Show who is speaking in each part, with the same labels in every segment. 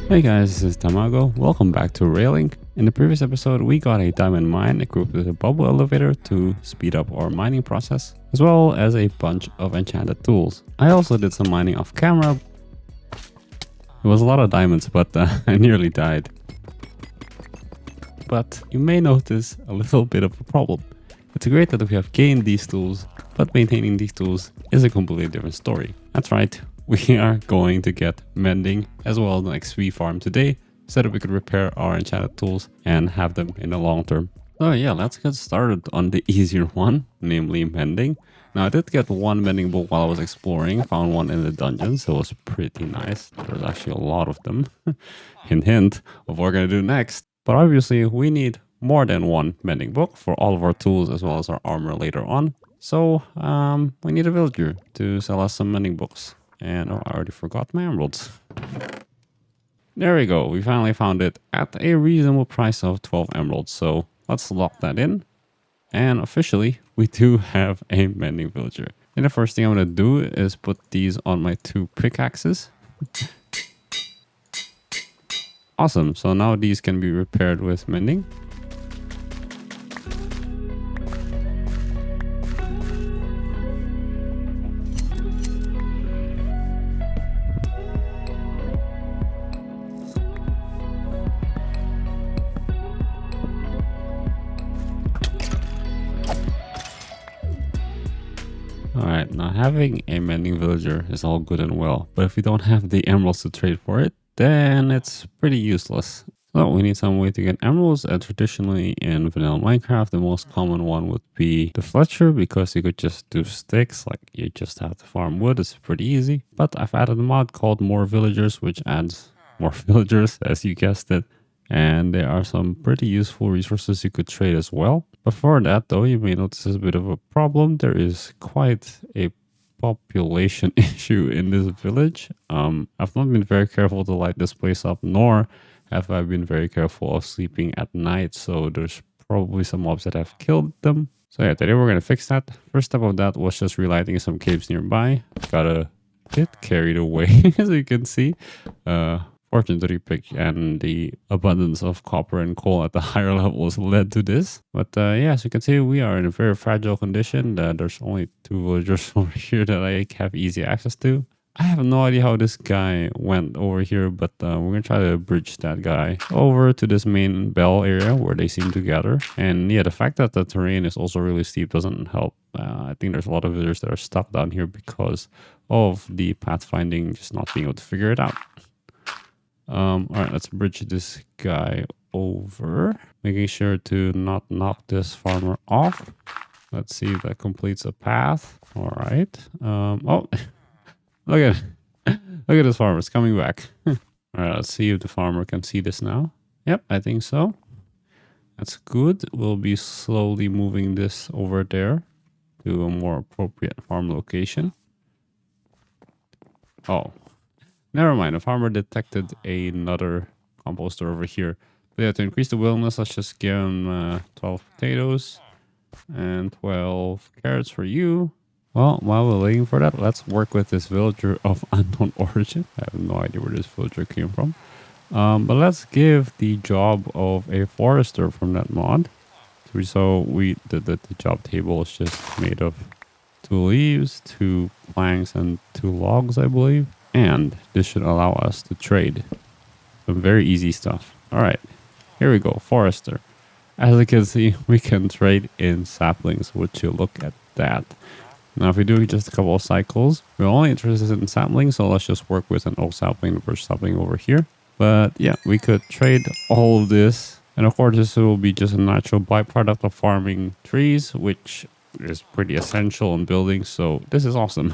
Speaker 1: Hey guys, this is Tamago. Welcome back to Railing. In the previous episode, we got a diamond mine equipped with a bubble elevator to speed up our mining process, as well as a bunch of enchanted tools. I also did some mining off camera. It was a lot of diamonds, but I nearly died. But you may notice a little bit of a problem. It's great that we have gained these tools, but maintaining these tools is a completely different story. That's right. We are going to get Mending as well as an XP farm today so that we could repair our enchanted tools and have them in the long term. So yeah, let's get started on the easier one, namely Mending. Now I did get one Mending book while I was exploring, found one in the dungeon, so it was pretty nice. There's actually a lot of them. Hint hint of what we're going to do next. But obviously we need more than one Mending book for all of our tools as well as our armor later on. So we need a villager to sell us some Mending books. And oh, I already forgot my emeralds. There we go. We finally found it at a reasonable price of 12 emeralds. So let's lock that in. And officially, we do have a mending villager. And the first thing I'm going to do is put these on my two pickaxes. Awesome. So now these can be repaired with mending. Alright, now having a mending villager is all good and well, but if we don't have the emeralds to trade for it, then it's pretty useless. So we need some way to get emeralds, and traditionally in vanilla Minecraft, the most common one would be the Fletcher, because you could just do sticks, like you just have to farm wood, it's pretty easy. But I've added a mod called More Villagers, which adds more villagers, as you guessed it. And there are some pretty useful resources you could trade as well. Before that though, you may notice there's a bit of a problem. There is quite a population issue in this village. I've not been very careful to light this place up, nor have I been very careful of sleeping at night. So there's probably some mobs that have killed them. So yeah, today we're going to fix that. First step of that was just relighting some caves nearby. Got a bit carried away, as you can see. Fortunately, pick and the abundance of copper and coal at the higher levels led to this. But yeah, as you can see, we are in a very fragile condition. There's only two villagers over here that I have easy access to. I have no idea how this guy went over here, but we're going to try to bridge that guy over to this main bell area where they seem to gather. And yeah, the fact that the terrain is also really steep doesn't help. I think there's a lot of villagers that are stuck down here because of the pathfinding, just not being able to figure it out. All right, let's bridge this guy over, making sure to not knock this farmer off. Let's see if that completes a path. All right. Oh, look at this farmer. It's coming back. All right, let's see if the farmer can see this now. Yep, I think so. That's good. We'll be slowly moving this over there to a more appropriate farm location. Oh. Never mind, the farmer detected another composter over here. But yeah, to increase the willingness, let's just give him 12 potatoes and 12 carrots for you. Well, while we're waiting for that, let's work with this villager of unknown origin. I have no idea where this villager came from. But let's give the job of a forester from that mod. So the job table is just made of 2 leaves, 2 planks, and 2 logs, I believe. And this should allow us to trade some very easy stuff. All right, here we go, forester. As you can see, we can trade in saplings. Would you look at that? Now, if we do just a couple of cycles, we're only interested in saplings, so let's just work with an oak sapling, birch sapling over here. But yeah, we could trade all of this. And of course, this will be just a natural byproduct of farming trees, which is pretty essential in building. So this is awesome.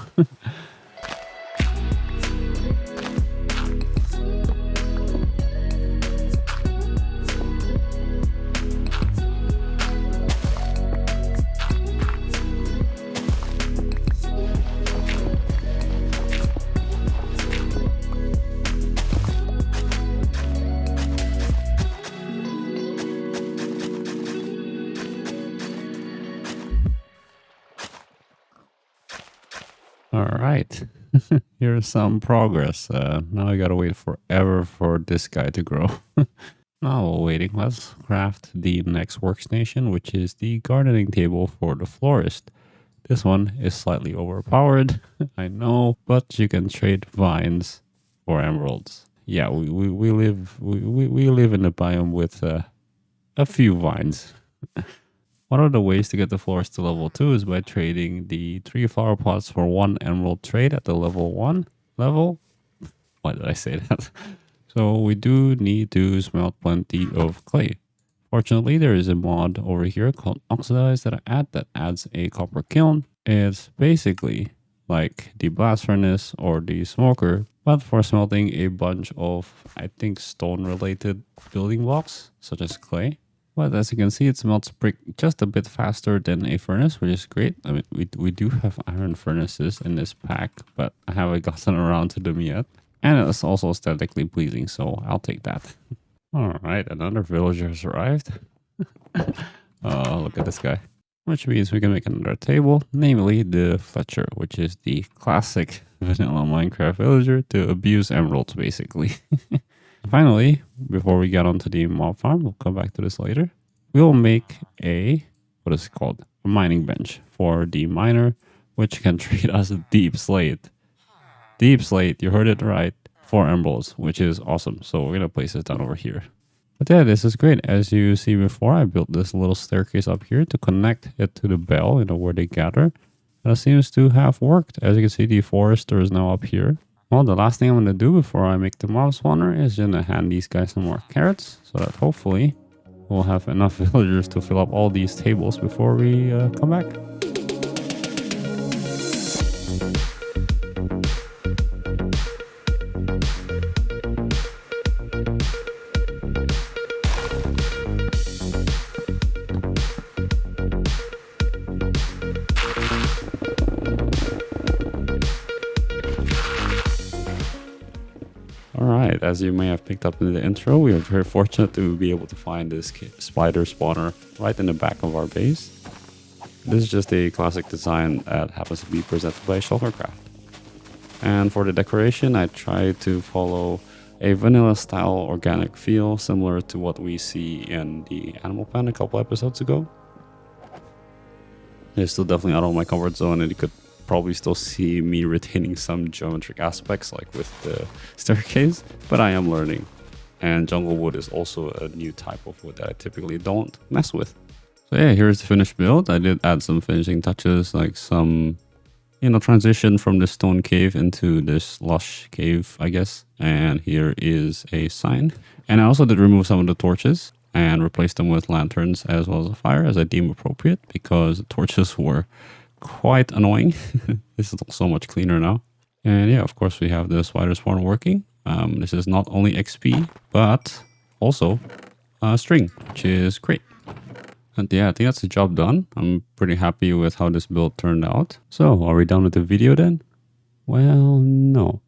Speaker 1: All right. Here's some progress. Now I gotta wait forever for this guy to grow. Now while waiting, let's craft the next workstation, which is the gardening table for the florist. This one is slightly overpowered, I know, but you can trade vines for emeralds. Yeah, we live in a biome with a few vines. One of the ways to get the florist to level 2 is by trading the 3 flower pots for 1 emerald trade at the level 1 level. Why did I say that? So we do need to smelt plenty of clay. Fortunately, there is a mod over here called Oxidize that I add that adds a copper kiln. It's basically like the blast furnace or the smoker, but for smelting a bunch of, I think, stone related building blocks, such as clay. But as you can see, it smelts brick just a bit faster than a furnace, which is great. I mean, we do have iron furnaces in this pack, but I haven't gotten around to them yet. And it's also aesthetically pleasing, so I'll take that. All right, another villager has arrived. Oh, look at this guy. Which means we can make another table, namely the Fletcher, which is the classic vanilla Minecraft villager to abuse emeralds, basically. Finally, before we get onto the mob farm, we'll come back to this later. We'll make a, what is it called? A mining bench for the miner, which can treat us a deep slate. Deep slate, you heard it right, 4 emeralds, which is awesome. So we're going to place this down over here. But yeah, this is great. As you see before, I built this little staircase up here to connect it to the bell, where they gather. And it seems to have worked. As you can see, the forester is now up here. Well, the last thing I'm going to do before I make the mob spawner is going to hand these guys some more carrots, so that hopefully we'll have enough villagers to fill up all these tables before we come back. Alright, as you may have picked up in the intro, we are very fortunate to be able to find this spider spawner right in the back of our base. This is just a classic design that happens to be presented by Sheltercraft. And for the decoration, I tried to follow a vanilla style organic feel similar to what we see in the Animal Pen a couple episodes ago. It's still definitely out of my comfort zone, and you could probably still see me retaining some geometric aspects like with the staircase, but I am learning. And jungle wood is also a new type of wood that I typically don't mess with. So yeah, here's the finished build. I did add some finishing touches, like some, transition from the stone cave into this lush cave, I guess. And here is a sign. And I also did remove some of the torches and replace them with lanterns as well as a fire as I deem appropriate, because the torches were quite annoying. This is so much cleaner now. And yeah, of course we have the spider spawn working. This is not only XP, but also string, which is great. And yeah, I think that's the job done. I'm pretty happy with how this build turned out. So are we done with the video then? Well, no.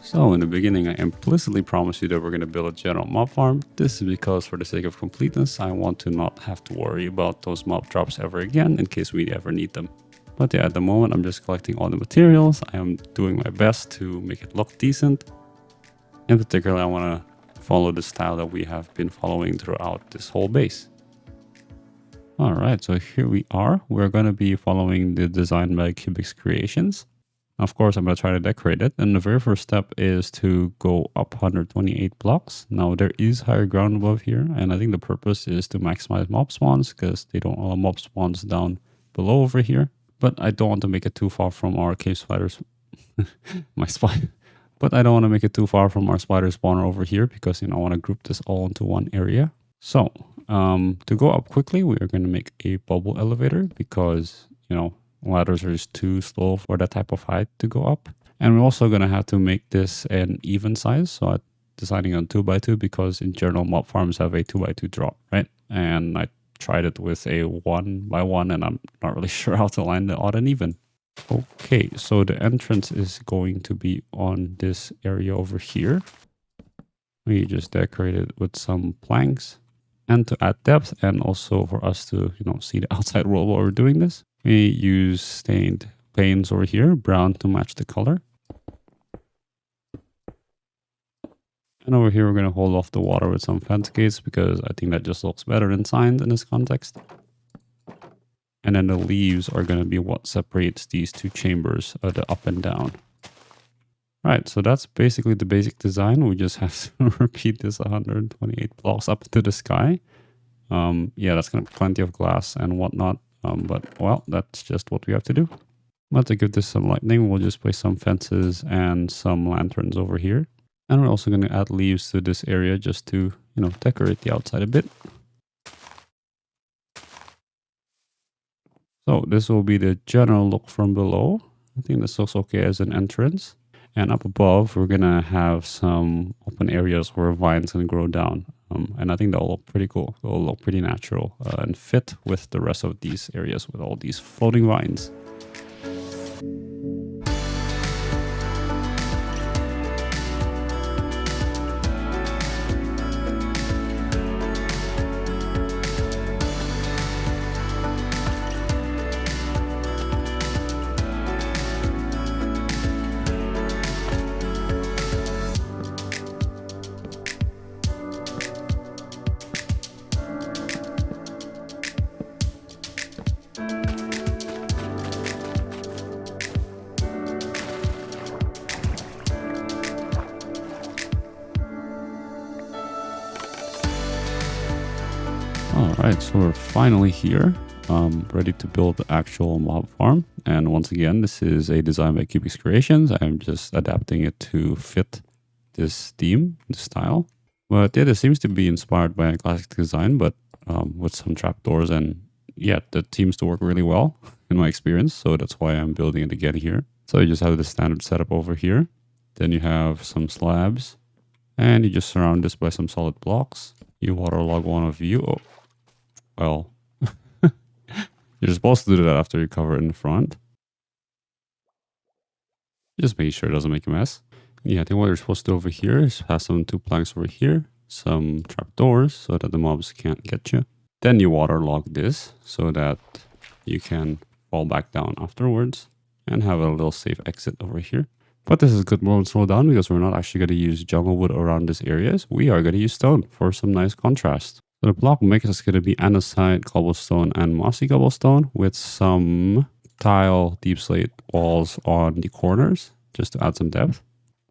Speaker 1: So in the beginning, I implicitly promised you that we're going to build a general mob farm. This is because for the sake of completeness, I want to not have to worry about those mob drops ever again in case we ever need them. But yeah, at the moment, I'm just collecting all the materials. I am doing my best to make it look decent. In particular, I want to follow the style that we have been following throughout this whole base. Alright, so here we are. We're going to be following the design by Cubics Creations. Of course, I'm going to try to decorate it. And the very first step is to go up 128 blocks. Now, there is higher ground above here. And I think the purpose is to maximize mob spawns because they don't allow mob spawns down below over here. But I don't want to make it too far from our cave spiders. My spine. But I don't want to make it too far from our spider spawner over here because, I want to group this all into one area. So, to go up quickly, we are going to make a bubble elevator because, ladders are just too slow for that type of height to go up. And we're also going to have to make this an even size. So I'm deciding on 2x2 because in general mob farms have a 2x2 drop, right? And I tried it with a 1x1 and I'm not really sure how to line the odd and even. Okay, so the entrance is going to be on this area over here. We just decorate it with some planks. And to add depth and also for us to, see the outside world while we're doing this, we use stained paints over here, brown to match the color. And over here, we're going to hold off the water with some fence gates because I think that just looks better than signs in this context. And then the leaves are going to be what separates these two chambers, the up and down. Right, so that's basically the basic design. We just have to repeat this 128 blocks up to the sky. Yeah, that's going to be plenty of glass and whatnot. But, well, that's just what we have to do. But to give this some lightning, we'll just place some fences and some lanterns over here. And we're also going to add leaves to this area just to, decorate the outside a bit. So this will be the general look from below. I think this looks okay as an entrance. And up above, we're going to have some open areas where vines can grow down. And I think that'll look pretty cool. It'll look pretty natural and fit with the rest of these areas with all these floating vines. Alright, so we're finally here, ready to build the actual mob farm. And once again, this is a design by Cubics Creations. I'm just adapting it to fit this theme, this style. But yeah, this seems to be inspired by a classic design, but with some trapdoors, and yeah, that seems to work really well in my experience. So that's why I'm building it again here. So you just have the standard setup over here. Then you have some slabs, and you just surround this by some solid blocks. You waterlog one of you. Oh, well, you're supposed to do that after you cover it in the front. Just make sure it doesn't make a mess. Yeah, I think what you're supposed to do over here is have some 2 planks over here, some trapdoors so that the mobs can't get you. Then you waterlog this so that you can fall back down afterwards and have a little safe exit over here. But this is a good moment to slow down because we're not actually going to use jungle wood around these areas. We are going to use stone for some nice contrast. So the block mix is going to be andesite, cobblestone, and mossy cobblestone with some tile deep slate walls on the corners just to add some depth.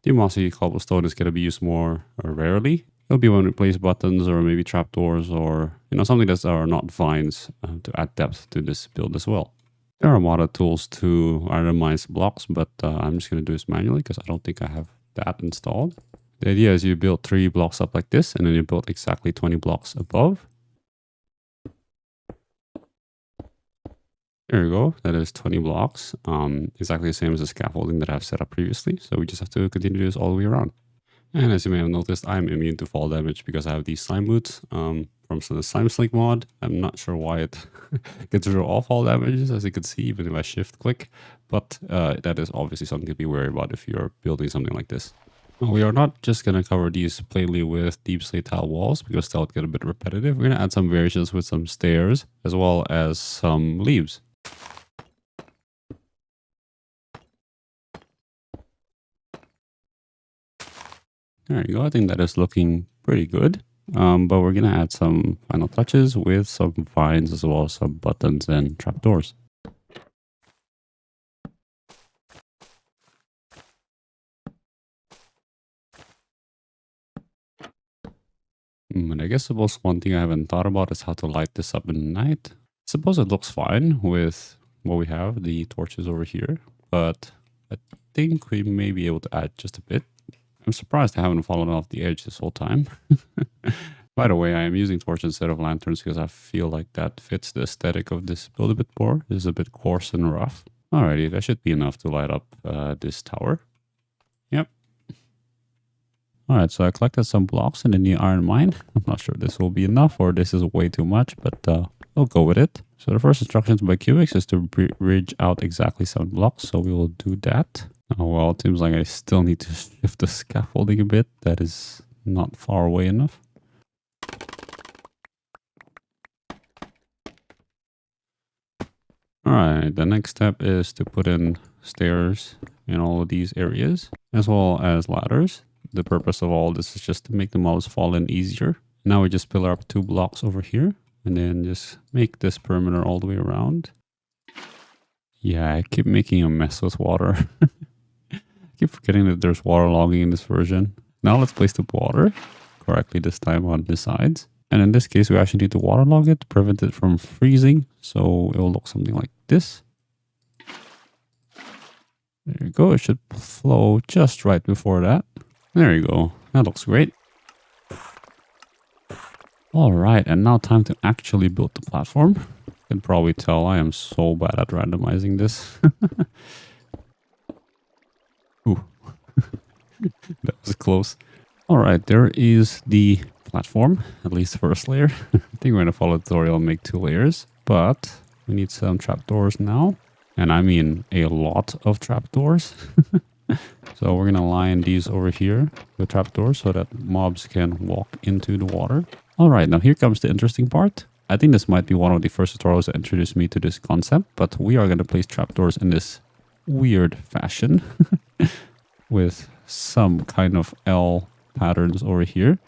Speaker 1: The mossy cobblestone is going to be used more rarely. It'll be when we place buttons or maybe trapdoors or something that are not vines to add depth to this build as well. There are modded tools to randomize blocks, but I'm just going to do this manually because I don't think I have that installed. The idea is you build 3 blocks up like this, and then you build exactly 20 blocks above. There you go. That is 20 blocks. Exactly the same as the scaffolding that I've set up previously. So we just have to continue this all the way around. And as you may have noticed, I'm immune to fall damage because I have these slime boots from the Slime Slink mod. I'm not sure why it gets rid of all fall damages, as you can see, even if I shift click. But that is obviously something to be wary about if you're building something like this. We are not just going to cover these plainly with deep slate tile walls because that would get a bit repetitive. We're going to add some variations with some stairs as well as some leaves. There you go. I think that is looking pretty good. But we're going to add some final touches with some vines as well as some buttons and trapdoors. And I guess one thing I haven't thought about is how to light this up in the night. I suppose it looks fine with what we have, the torches over here, but I think we may be able to add just a bit. I'm surprised I haven't fallen off the edge this whole time. By the way, I am using torches instead of lanterns because I feel like that fits the aesthetic of this build a bit more. This is a bit coarse and rough. Alrighty, that should be enough to light up this tower. Yep. Alright, so I collected some blocks in the new iron mine. I'm not sure if this will be enough or this is way too much, but We'll go with it. So the first instructions by Cubics is to bridge out exactly 7 blocks. So we will do that. Oh, well, it seems like I still need to shift the scaffolding a bit. That is not far away enough. All right, the next step is to put in stairs in all of these areas, as well as ladders. The purpose of all this is just to make the mobs fall in easier. Now we just pillar up 2 blocks over here, and then just make this perimeter all the way around. Yeah, I keep making a mess with water. I keep forgetting that there's water logging in this version. Now let's place the water correctly this time on the sides. And in this case, we actually need to waterlog it to prevent it from freezing. So it will look something like this. There you go. It should flow just right before that. There you go. That looks great. All right. And now time to actually build the platform. You can probably tell I am so bad at randomizing this. Ooh. That was close. All right. There is the platform, at least the first layer. I think we're going to follow the tutorial and make 2 layers, but we need some trapdoors now. And I mean a lot of trapdoors. So we're going to line these over here, the trapdoors, so that mobs can walk into the water. All right, now here comes the interesting part. I think this might be one of the first tutorials that introduced me to this concept, but we are going to place trapdoors in this weird fashion with some kind of L patterns over here.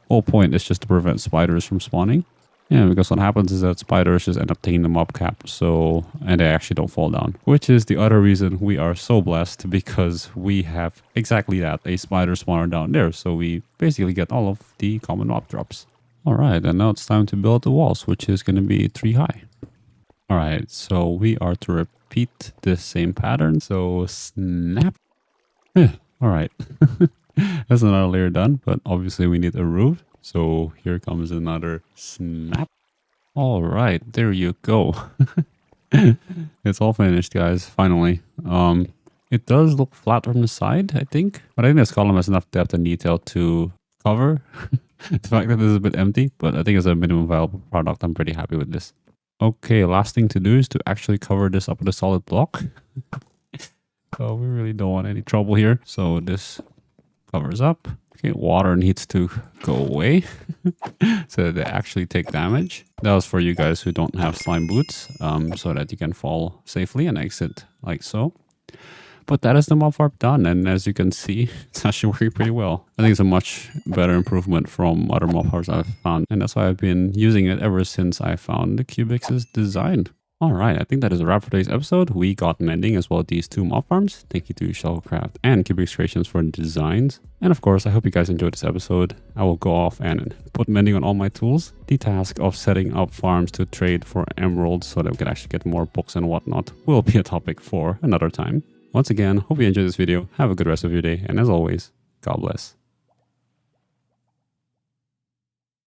Speaker 1: Whole point is just to prevent spiders from spawning. Yeah, because what happens is that spiders just end up taking the mob cap, and they actually don't fall down. Which is the other reason we are so blessed, because we have exactly that, a spider spawner down there. So we basically get all of the common mob drops. Alright, and now it's time to build the walls, which is going to be 3 high. Alright, so we are to repeat the same pattern. So snap. Yeah, alright. That's another layer done, but obviously we need a roof. So here comes another snap. All right, there you go. It's all finished, guys, finally. It does look flat from the side, I think. But I think this column has enough depth and detail to cover the fact that this is a bit empty. But I think it's a minimum viable product. I'm pretty happy with this. Okay, last thing to do is to actually cover this up with a solid block. So we really don't want any trouble here. So this covers up. Okay, water needs to go away so that they actually take damage. That was for you guys who don't have slime boots, so that you can fall safely and exit like so. But that is the mob farm done, and as you can see, it's actually working pretty well. I think it's a much better improvement from other mob farms I've found, and that's why I've been using it ever since I found the Cubics' design. Alright, I think that is a wrap for today's episode. We got Mending as well as these 2 mob farms. Thank you to Shuttlecraft and Cubics Creations for the designs. And of course, I hope you guys enjoyed this episode. I will go off and put Mending on all my tools. The task of setting up farms to trade for emeralds so that we can actually get more books and whatnot will be a topic for another time. Once again, hope you enjoyed this video. Have a good rest of your day. And as always, God bless.